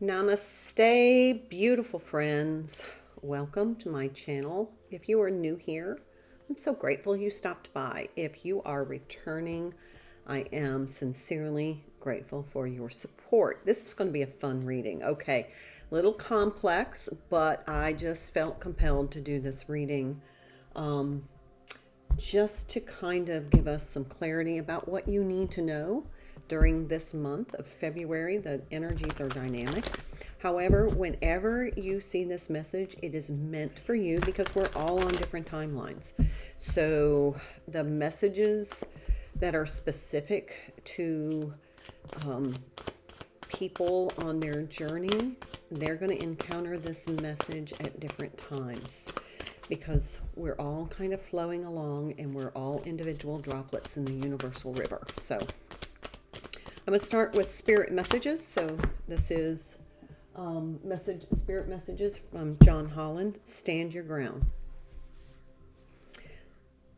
Namaste, beautiful friends. Welcome to my channel. If you are new here, I'm so grateful you stopped by. If you are returning, I am sincerely grateful for your support. This is going to be a fun reading. Okay, a little complex, but I just felt compelled to do this reading just to kind of give us some clarity about what you need to know during this month of February. The energies are dynamic. However, whenever you see this message, it is meant for you because we're all on different timelines. So the messages that are specific to people on their journey, they're going to encounter this message at different times, because we're all kind of flowing along and we're all individual droplets in the universal river. So I'm going to start with spirit messages. So this is spirit messages from John Holland. Stand your ground.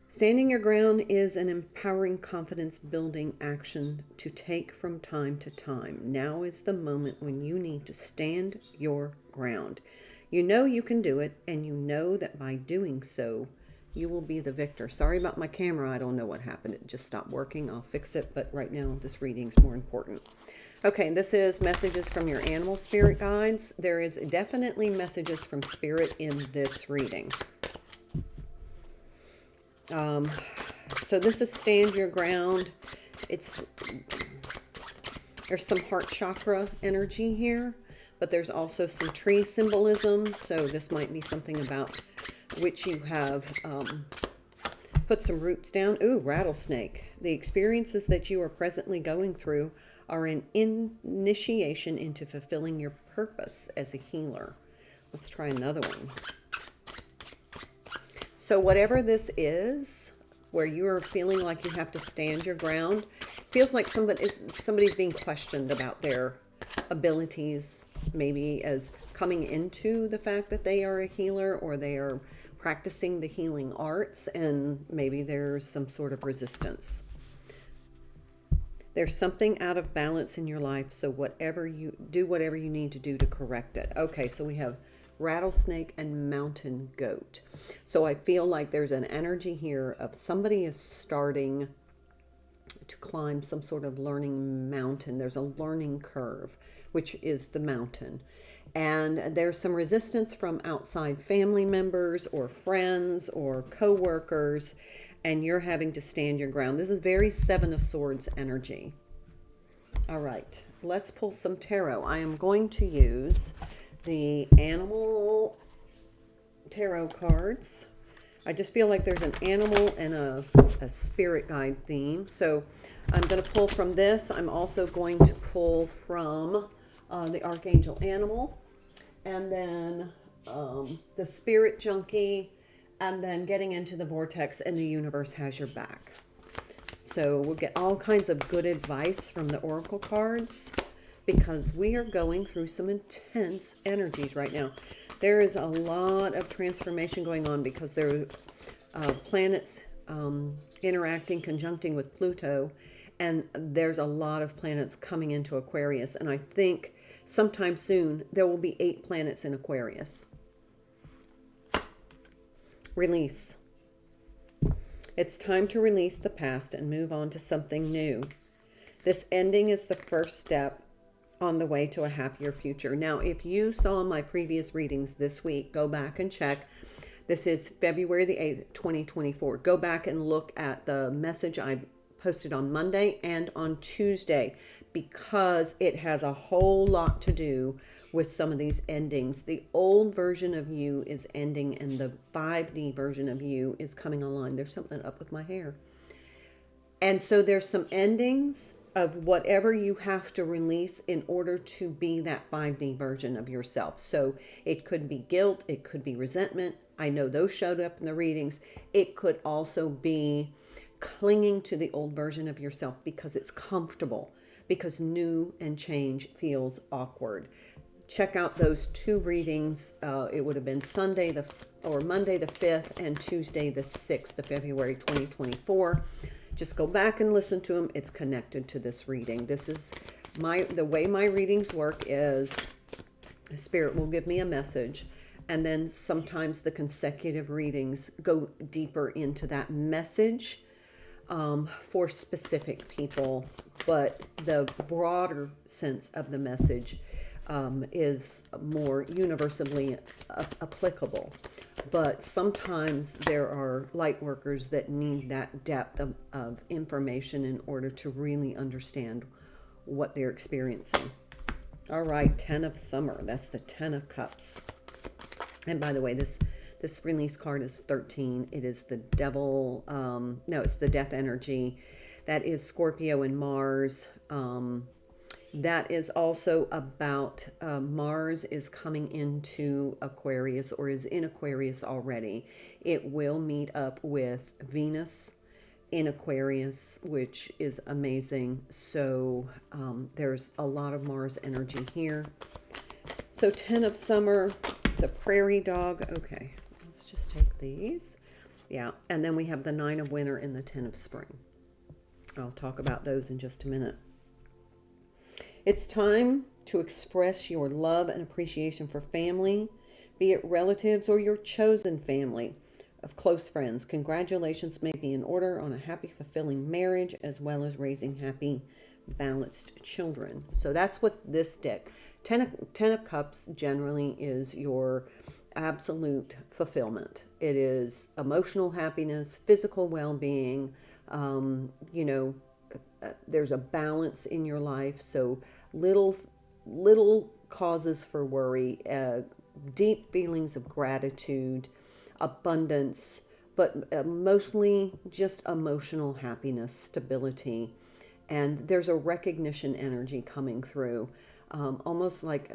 Standing your ground is an empowering, confidence building action to take from time to time. Now is the moment when you need to stand your ground. You know you can do it, and you know that by doing so, you will be the victor. Sorry about my camera. I don't know what happened. It just stopped working. I'll fix it, but right now this reading's more important. Okay, this is messages from your animal spirit guides. There is definitely messages from spirit in this reading. So this is stand your ground. There's some heart chakra energy here, but there's also some tree symbolism. So this might be something about which you have put some roots down. Ooh, rattlesnake. The experiences that you are presently going through are an initiation into fulfilling your purpose as a healer. Let's try another one. So whatever this is, where you are feeling like you have to stand your ground, feels like somebody's being questioned about their abilities, maybe as coming into the fact that they are a healer or they are practicing the healing arts, and maybe there's some sort of resistance. There's something out of balance in your life, so whatever you need to do to correct it. Okay, so we have rattlesnake and mountain goat. So I feel like there's an energy here of somebody is starting to climb some sort of learning mountain. There's a learning curve, which is the mountain. And there's some resistance from outside family members or friends or co-workers, and you're having to stand your ground. This is very Seven of Swords energy. All right, let's pull some tarot. I am going to use the animal tarot cards. I just feel like there's an animal and a spirit guide theme. So I'm going to pull from this. I'm also going to pull from the Archangel Animal, and then the Spirit Junkie, and then getting into the vortex, and the universe has your back. So we'll get all kinds of good advice from the oracle cards, because we are going through some intense energies right now. There is a lot of transformation going on because there are planets interacting, conjuncting with Pluto, and there's a lot of planets coming into Aquarius. And I think sometime soon there will be 8 planets in Aquarius. Release. It's time to release the past and move on to something new. This ending is the first step on the way to a happier future. Now, if you saw my previous readings this week, go back and check. This is February the 8th, 2024. Go back and look at the message I posted on Monday and on Tuesday, because it has a whole lot to do with some of these endings. The old version of you is ending and the 5D version of you is coming online. There's something up with my hair. And so there's some endings of whatever you have to release in order to be that 5D version of yourself. So it could be guilt, it could be resentment. I know those showed up in the readings. It could also be clinging to the old version of yourself because it's comfortable, because new and change feels awkward. Check out those 2 readings. It would have been Monday the 5th and Tuesday the 6th of February 2024. Just go back and listen to them. It's connected to this reading. This is the way my readings work is Spirit will give me a message, and then sometimes the consecutive readings go deeper into that message for specific people, but the broader sense of the message is more universally applicable. But sometimes there are light workers that need that depth of information in order to really understand what they're experiencing. All right, 10 of Summer. That's the 10 of Cups. And by the way, this release card is 13. It is the devil. No, it's the death energy. That is Scorpio and Mars. That is also about Mars is coming into Aquarius, or is in Aquarius already. It will meet up with Venus in Aquarius, which is amazing. So there's a lot of Mars energy here. So 10 of Summer, it's a prairie dog. Okay, let's just take these. Yeah, and then we have the 9 of Winter and the 10 of Spring. I'll talk about those in just a minute. It's time to express your love and appreciation for family, be it relatives or your chosen family of close friends. Congratulations may be in order on a happy, fulfilling marriage, as well as raising happy, balanced children. So that's what this deck, 10 of Cups generally is your absolute fulfillment. It is emotional happiness, physical well-being, there's a balance in your life. So little causes for worry, deep feelings of gratitude, abundance, but mostly just emotional happiness, stability. And there's a recognition energy coming through, almost like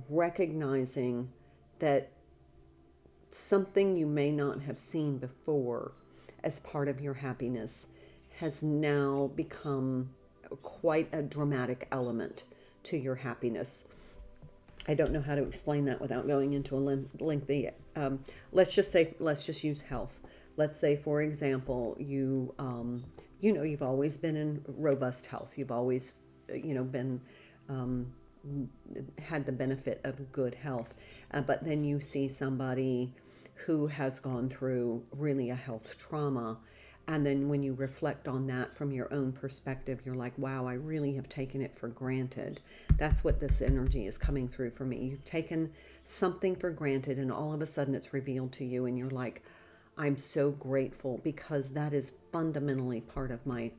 recognizing that something you may not have seen before as part of your happiness has now become quite a dramatic element to your happiness. I don't know how to explain that without going into a lengthy, let's just use health. Let's say, for example, you've always been in robust health. You've always, been, had the benefit of good health. But then you see somebody who has gone through really a health trauma. And then when you reflect on that from your own perspective, you're like, wow, I really have taken it for granted. That's what this energy is coming through for me. You've taken something for granted, and all of a sudden it's revealed to you, and you're like, I'm so grateful, because that is fundamentally part of my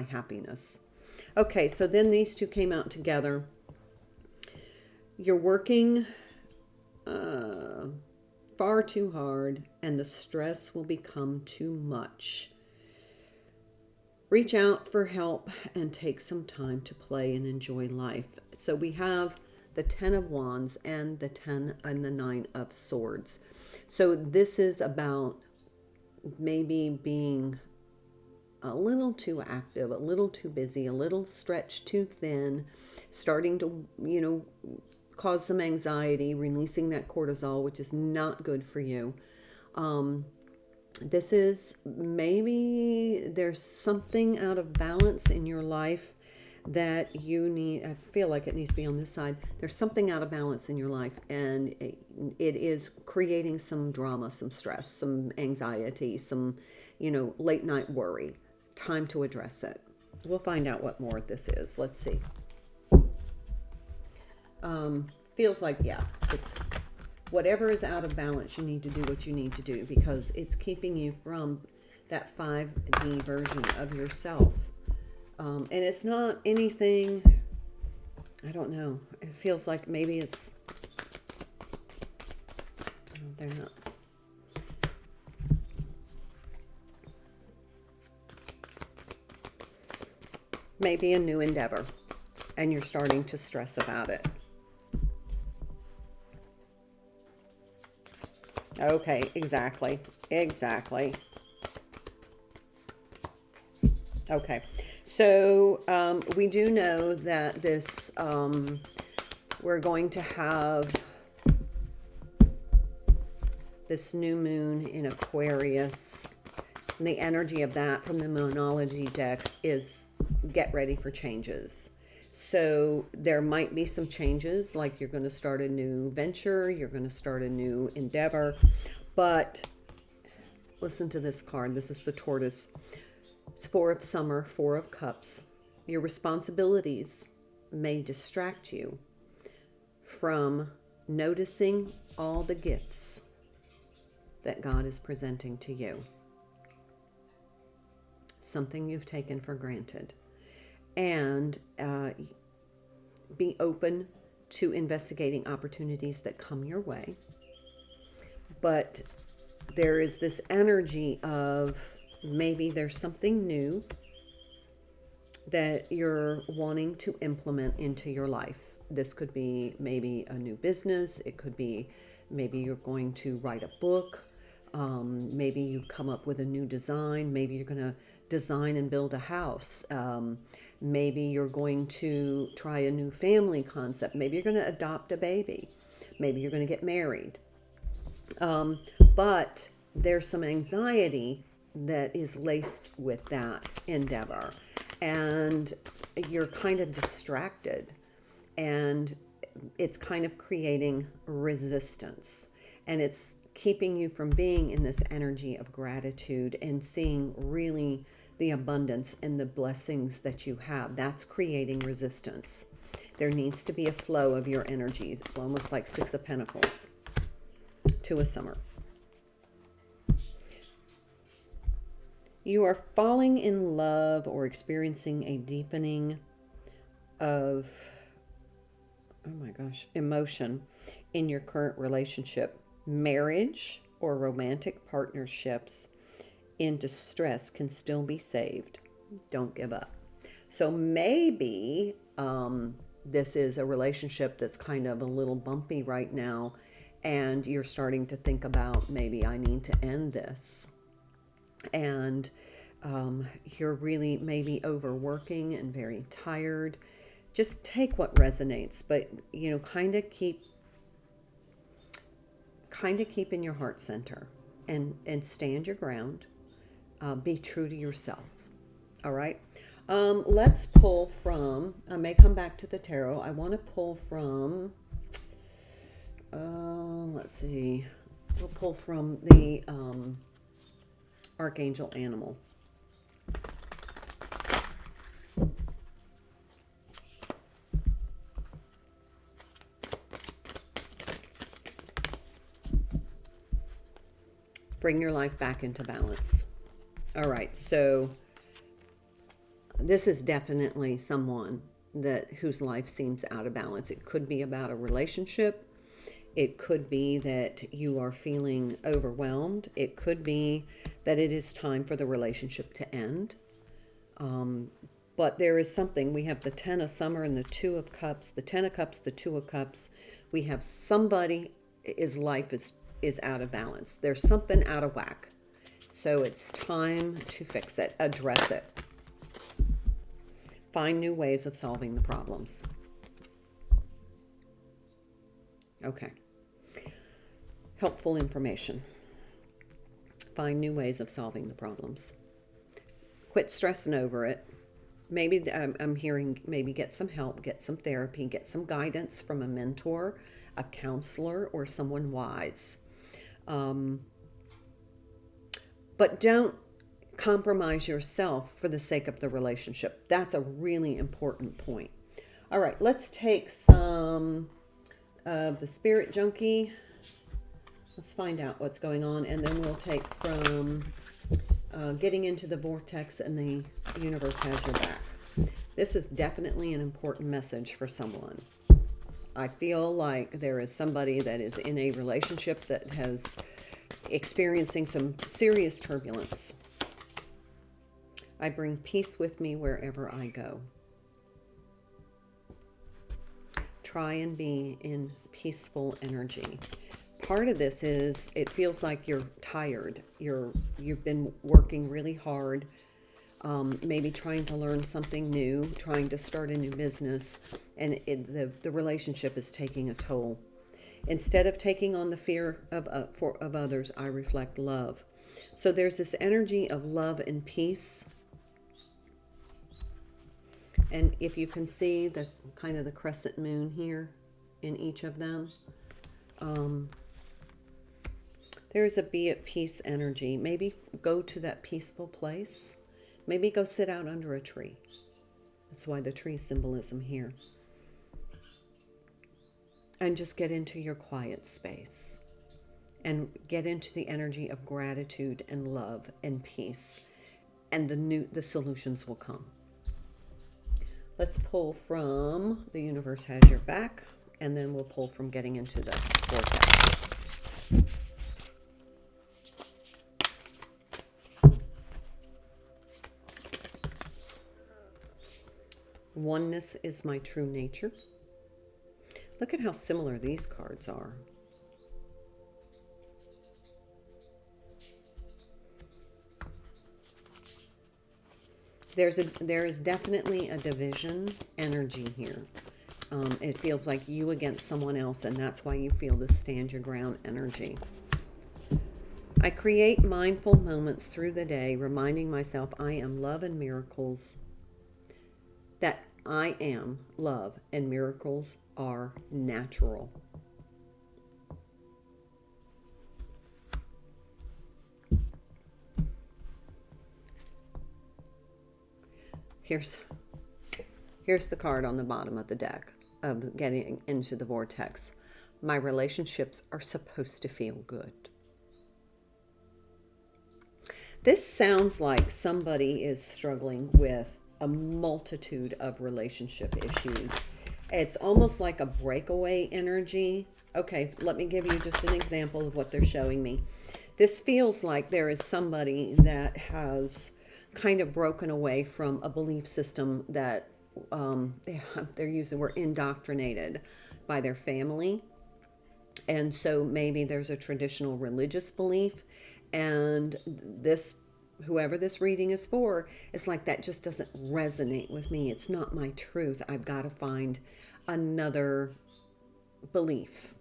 happiness. Okay, so then these two came out together. You're working far too hard, and the stress will become too much. Reach out for help and take some time to play and enjoy life. So we have the 10 of Wands and the 10 and the 9 of Swords. So this is about maybe being a little too active, a little too busy, a little stretched too thin, starting to, cause some anxiety, releasing that cortisol, which is not good for you. This is maybe there's something out of balance in your life that you need. I feel like it needs to be on this side. There's something out of balance in your life, and it is creating some drama, some stress, some anxiety, some, late night worry. Time to address it. We'll find out what more this is. Let's see. Feels like, it's whatever is out of balance. You need to do what you need to do, because it's keeping you from that 5D version of yourself. And it's not anything, I don't know. It feels like maybe it's, they're not. Maybe a new endeavor, and you're starting to stress about it. Okay, exactly. Okay, so we do know that this, we're going to have this new moon in Aquarius. And the energy of that from the Moonology deck is get ready for changes. So there might be some changes, like you're going to start a new venture, you're going to start a new endeavor. But listen to this card. This is the tortoise. It's Four of Summer, Four of Cups. Your responsibilities may distract you from noticing all the gifts that God is presenting to you. Something you've taken for granted. And be open to investigating opportunities that come your way. But there is this energy of maybe there's something new that you're wanting to implement into your life. This could be maybe a new business. It could be maybe you're going to write a book. Maybe you come up with a new design. Maybe you're going to design and build a house. Maybe you're going to try a new family concept. Maybe you're going to adopt a baby. Maybe you're going to get married. But there's some anxiety that is laced with that endeavor. And you're kind of distracted. And it's kind of creating resistance. And it's keeping you from being in this energy of gratitude and seeing really the abundance and the blessings that you have. That's creating resistance. There needs to be a flow of your energies, almost like Six of Pentacles, Two of Summer. You are falling in love or experiencing a deepening of, oh my gosh, emotion in your current relationship. Marriage or romantic partnerships in distress can still be saved. Don't give up. So maybe this is a relationship that's kind of a little bumpy right now, and you're starting to think about, maybe I need to end this. And you're really maybe overworking and very tired. Just take what resonates, but kind of keep in your heart center and stand your ground. Be true to yourself. All right. Let's pull from, I may come back to the tarot. I want to pull from, let's see. We'll pull from the Archangel Animal. Bring your life back into balance. All right, so this is definitely someone whose life seems out of balance. It could be about a relationship. It could be that you are feeling overwhelmed. It could be that it is time for the relationship to end. But there is something. We have the Ten of Summer and the Two of Cups. The Ten of Cups, the Two of Cups. We have somebody, his life is out of balance. There's something out of whack. So it's time to fix it, address it. Find new ways of solving the problems. Okay. Helpful information. Find new ways of solving the problems. Quit stressing over it. Maybe I'm hearing, maybe get some help, get some therapy, get some guidance from a mentor, a counselor, or someone wise. But don't compromise yourself for the sake of the relationship. That's a really important point. All right, let's take some of the Spirit Junkie. Let's find out what's going on, and then we'll take from Getting into the Vortex and the Universe Has Your Back. This is definitely an important message for someone. I feel like there is somebody that is in a relationship that has experiencing some serious turbulence. I bring peace with me wherever I go. Try and be in peaceful energy. Part of this is it feels like you're tired. You've been working really hard, maybe trying to learn something new, trying to start a new business, and the relationship is taking a toll. Instead of taking on the fear of others, I reflect love. So there's this energy of love and peace. And if you can see the kind of the crescent moon here in each of them, there's a be at peace energy. Maybe go to that peaceful place. Maybe go sit out under a tree. That's why the tree symbolism here. And just get into your quiet space. And get into the energy of gratitude and love and peace. And the solutions will come. Let's pull from The Universe Has Your Back. And then we'll pull from Getting Into the Vortex. Oneness is my true nature. Look at how similar these cards are. There is definitely a division energy here. It feels like you against someone else, and that's why you feel this stand your ground energy. I create mindful moments through the day, reminding myself I am love and miracles, that I am love and miracles are natural. Here's the card on the bottom of the deck of Getting Into the Vortex. My relationships are supposed to feel good. This sounds like somebody is struggling with a multitude of relationship issues. It's almost like a breakaway energy. Okay, let me give you just an example of what they're showing me. This feels like there is somebody that has kind of broken away from a belief system that they're using, were indoctrinated by their family. And so maybe there's a traditional religious belief, and this, whoever this reading is for, it's like that just doesn't resonate with me. It's not my truth. I've got to find another belief.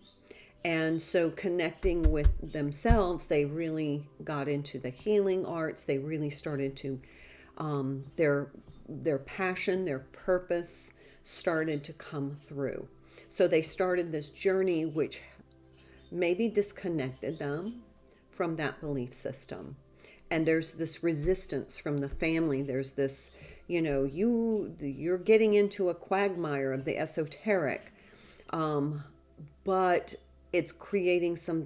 And so connecting with themselves, they really got into the healing arts. They really started to, their passion, their purpose started to come through. So they started this journey which maybe disconnected them from that belief system. And there's this resistance from the family. There's this, you're getting into a quagmire of the esoteric, but it's creating some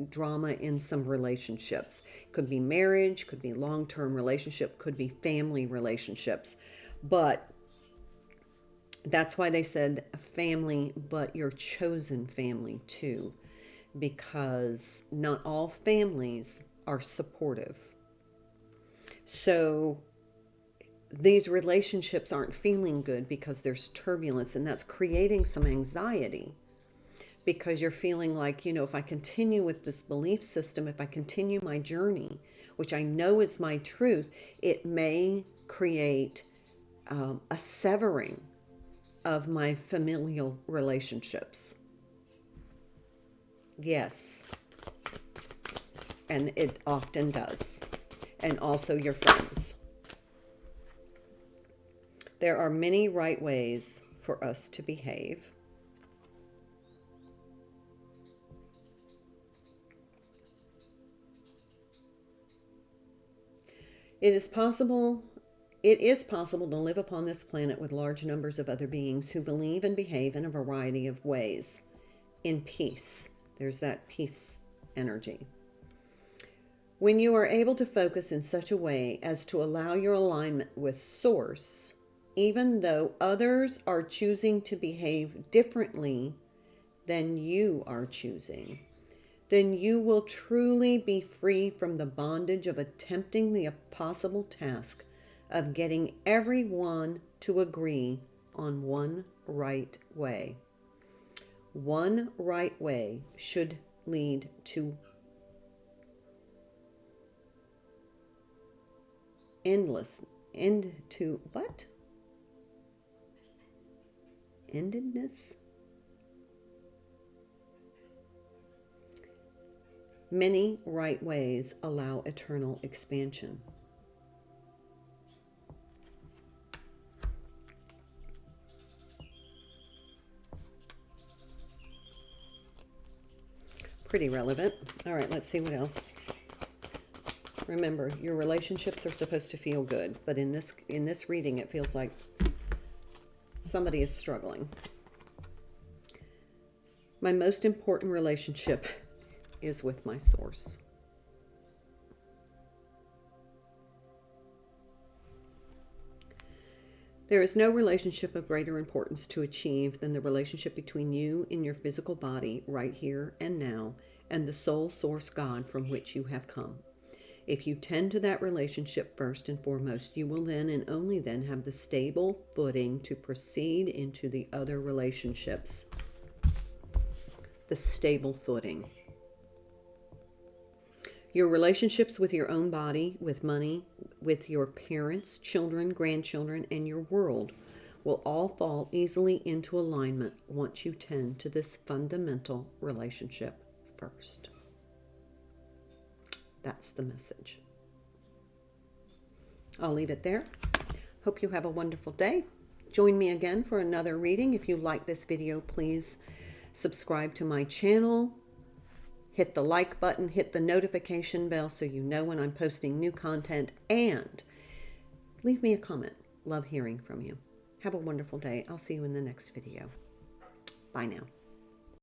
drama in some relationships. Could be marriage, could be long-term relationship, could be family relationships. But that's why they said family, but your chosen family too, because not all families are supportive. So these relationships aren't feeling good because there's turbulence, and that's creating some anxiety. Because you're feeling like, if I continue with this belief system, if I continue my journey, which I know is my truth, it may create a severing of my familial relationships. Yes. And it often does. And also your friends. There are many right ways for us to behave. It is possible to live upon this planet with large numbers of other beings who believe and behave in a variety of ways. In peace. There's that peace energy. When you are able to focus in such a way as to allow your alignment with Source, even though others are choosing to behave differently than you are choosing, then you will truly be free from the bondage of attempting the impossible task of getting everyone to agree on one right way. One right way should lead to endedness? Many right ways allow eternal expansion. Pretty relevant. All right, let's see what else. Remember, your relationships are supposed to feel good, but in this reading, it feels like somebody is struggling. My most important relationship is with my source. There is no relationship of greater importance to achieve than the relationship between you and your physical body right here and now, and the soul source God from which you have come. If you tend to that relationship first and foremost, you will then and only then have the stable footing to proceed into the other relationships. The stable footing. Your relationships with your own body, with money, with your parents, children, grandchildren, and your world will all fall easily into alignment once you tend to this fundamental relationship first. That's the message. I'll leave it there. Hope you have a wonderful day. Join me again for another reading. If you like this video, please subscribe to my channel. Hit the like button, hit the notification bell so you know when I'm posting new content, and leave me a comment. Love hearing from you. Have a wonderful day. I'll see you in the next video. Bye now.